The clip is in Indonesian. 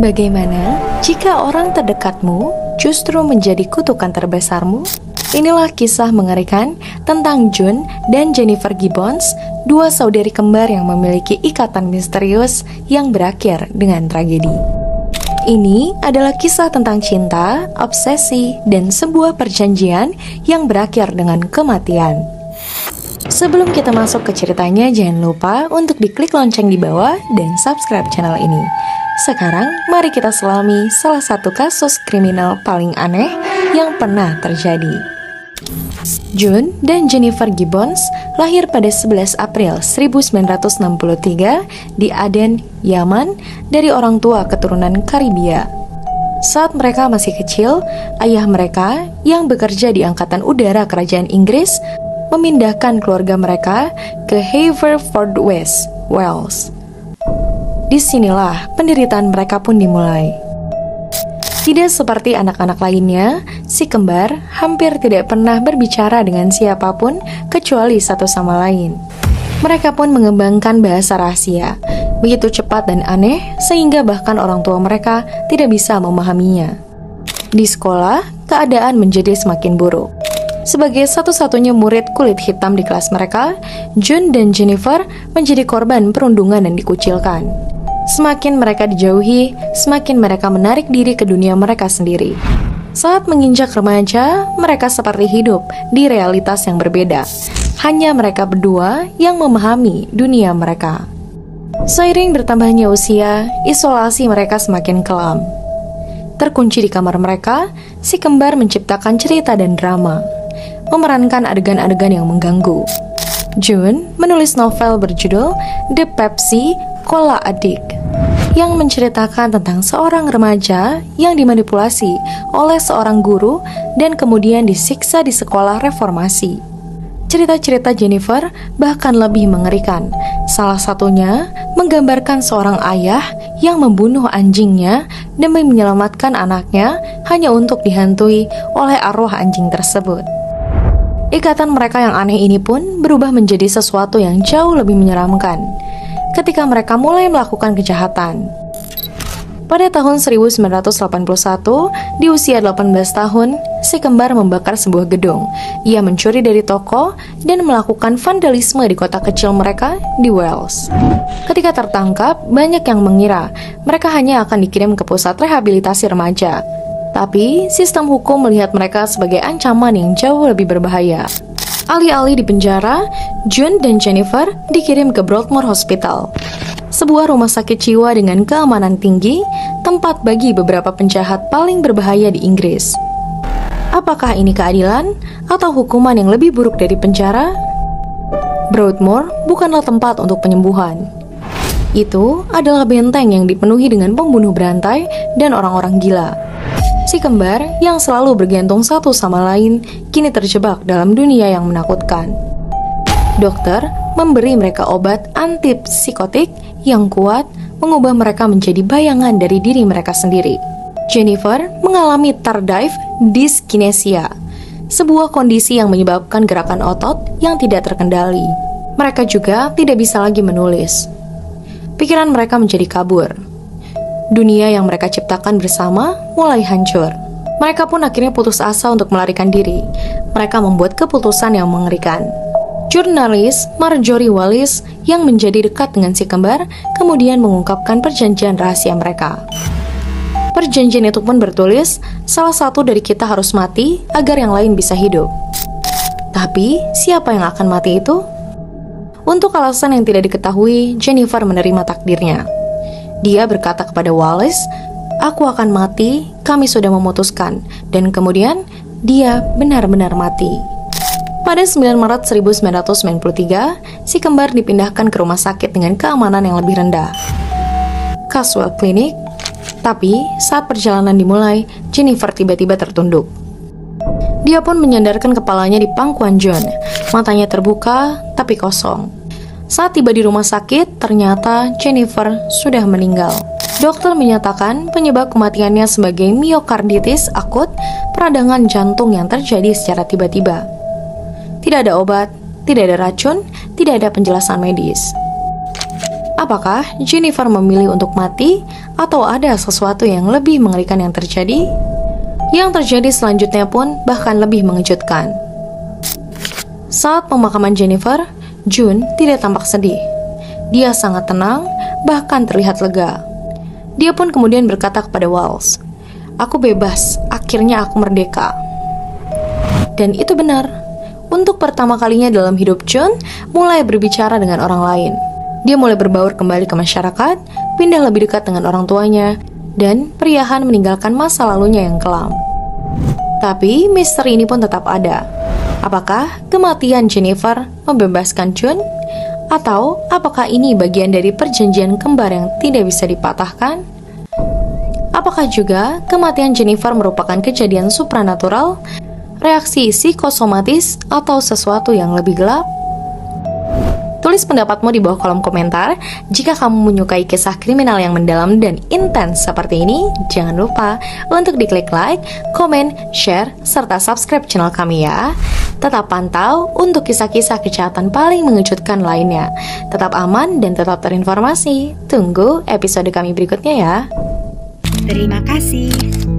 Bagaimana jika orang terdekatmu justru menjadi kutukan terbesarmu? Inilah kisah mengerikan tentang June dan Jennifer Gibbons, dua saudari kembar yang memiliki ikatan misterius yang berakhir dengan tragedi. Ini adalah kisah tentang cinta, obsesi, dan sebuah perjanjian yang berakhir dengan kematian. Sebelum kita masuk ke ceritanya, jangan lupa untuk diklik lonceng di bawah dan subscribe channel ini. Sekarang, mari kita selami salah satu kasus kriminal paling aneh yang pernah terjadi. June dan Jennifer Gibbons lahir pada 11 April 1963 di Aden, Yaman, dari orang tua keturunan Karibia. Saat mereka masih kecil, ayah mereka yang bekerja di Angkatan Udara Kerajaan Inggris memindahkan keluarga mereka ke Haverfordwest, Wales. Disinilah penderitaan mereka pun dimulai. Tidak seperti anak-anak lainnya, si kembar hampir tidak pernah berbicara dengan siapapun kecuali satu sama lain. Mereka pun mengembangkan bahasa rahasia, begitu cepat dan aneh sehingga bahkan orang tua mereka tidak bisa memahaminya. Di sekolah, keadaan menjadi semakin buruk. Sebagai satu-satunya murid kulit hitam di kelas mereka, June dan Jennifer menjadi korban perundungan dan dikucilkan. Semakin mereka dijauhi, semakin mereka menarik diri ke dunia mereka sendiri. Saat menginjak remaja, mereka seperti hidup di realitas yang berbeda. Hanya mereka berdua yang memahami dunia mereka. Seiring bertambahnya usia, isolasi mereka semakin kelam. Terkunci di kamar mereka, si kembar menciptakan cerita dan drama, memerankan adegan-adegan yang mengganggu. June menulis novel berjudul The Pepsi Cola Addict yang menceritakan tentang seorang remaja yang dimanipulasi oleh seorang guru dan kemudian disiksa di sekolah reformasi. Cerita-cerita Jennifer bahkan lebih mengerikan. Salah satunya menggambarkan seorang ayah yang membunuh anjingnya demi menyelamatkan anaknya hanya untuk dihantui oleh arwah anjing tersebut. Ikatan mereka yang aneh ini pun berubah menjadi sesuatu yang jauh lebih menyeramkan ketika mereka mulai melakukan kejahatan. Pada tahun 1981, di usia 18 tahun, si kembar membakar sebuah gedung. Ia mencuri dari toko dan melakukan vandalisme di kota kecil mereka di Wales. Ketika tertangkap, banyak yang mengira mereka hanya akan dikirim ke pusat rehabilitasi remaja. Tapi, sistem hukum melihat mereka sebagai ancaman yang jauh lebih berbahaya. Alih-alih di penjara, June dan Jennifer dikirim ke Broadmoor Hospital, sebuah rumah sakit jiwa dengan keamanan tinggi, tempat bagi beberapa penjahat paling berbahaya di Inggris. Apakah ini keadilan atau hukuman yang lebih buruk dari penjara? Broadmoor bukanlah tempat untuk penyembuhan. Itu adalah benteng yang dipenuhi dengan pembunuh berantai dan orang-orang gila. Si kembar yang selalu bergantung satu sama lain kini terjebak dalam dunia yang menakutkan. Dokter memberi mereka obat antipsikotik yang kuat, mengubah mereka menjadi bayangan dari diri mereka sendiri. Jennifer mengalami tardive dyskinesia, sebuah kondisi yang menyebabkan gerakan otot yang tidak terkendali. Mereka juga tidak bisa lagi menulis. Pikiran mereka menjadi kabur. Dunia yang mereka ciptakan bersama mulai hancur. Mereka pun akhirnya putus asa untuk melarikan diri. Mereka membuat keputusan yang mengerikan. Jurnalis Marjorie Wallis yang menjadi dekat dengan si kembar kemudian mengungkapkan perjanjian rahasia mereka. Perjanjian itu pun bertulis, salah satu dari kita harus mati agar yang lain bisa hidup. Tapi, siapa yang akan mati itu? Untuk alasan yang tidak diketahui, Jennifer menerima takdirnya. Dia berkata kepada Wallis, "Aku akan mati, kami sudah memutuskan." Dan kemudian, dia benar-benar mati. Pada 9 Maret 1993, si kembar dipindahkan ke rumah sakit dengan keamanan yang lebih rendah, Caswell Clinic. Tapi, saat perjalanan dimulai, Jennifer tiba-tiba tertunduk. Dia pun menyandarkan kepalanya di pangkuan John. Matanya terbuka, tapi kosong. Saat tiba di rumah sakit, ternyata Jennifer sudah meninggal. Dokter menyatakan penyebab kematiannya sebagai miokarditis akut, peradangan jantung yang terjadi secara tiba-tiba. Tidak ada obat, tidak ada racun, tidak ada penjelasan medis. Apakah Jennifer memilih untuk mati atau ada sesuatu yang lebih mengerikan yang terjadi? Yang terjadi selanjutnya pun bahkan lebih mengejutkan. Saat pemakaman Jennifer, June tidak tampak sedih. Dia sangat tenang, bahkan terlihat lega. Dia pun kemudian berkata kepada Wells, "Aku bebas, akhirnya aku merdeka." Dan itu benar. Untuk pertama kalinya dalam hidup June, mulai berbicara dengan orang lain. Dia mulai berbaur kembali ke masyarakat, pindah lebih dekat dengan orang tuanya, dan perlahan meninggalkan masa lalunya yang kelam. Tapi misteri ini pun tetap ada. Apakah kematian Jennifer membebaskan June? Atau apakah ini bagian dari perjanjian kembar yang tidak bisa dipatahkan? Apakah juga kematian Jennifer merupakan kejadian supranatural, reaksi psikosomatis, atau sesuatu yang lebih gelap? Tulis pendapatmu di bawah kolom komentar. Jika kamu menyukai kisah kriminal yang mendalam dan intens seperti ini, jangan lupa untuk diklik like, komen, share, serta subscribe channel kami ya. Tetap pantau untuk kisah-kisah kejahatan paling mengejutkan lainnya. Tetap aman dan tetap terinformasi. Tunggu episode kami berikutnya ya. Terima kasih.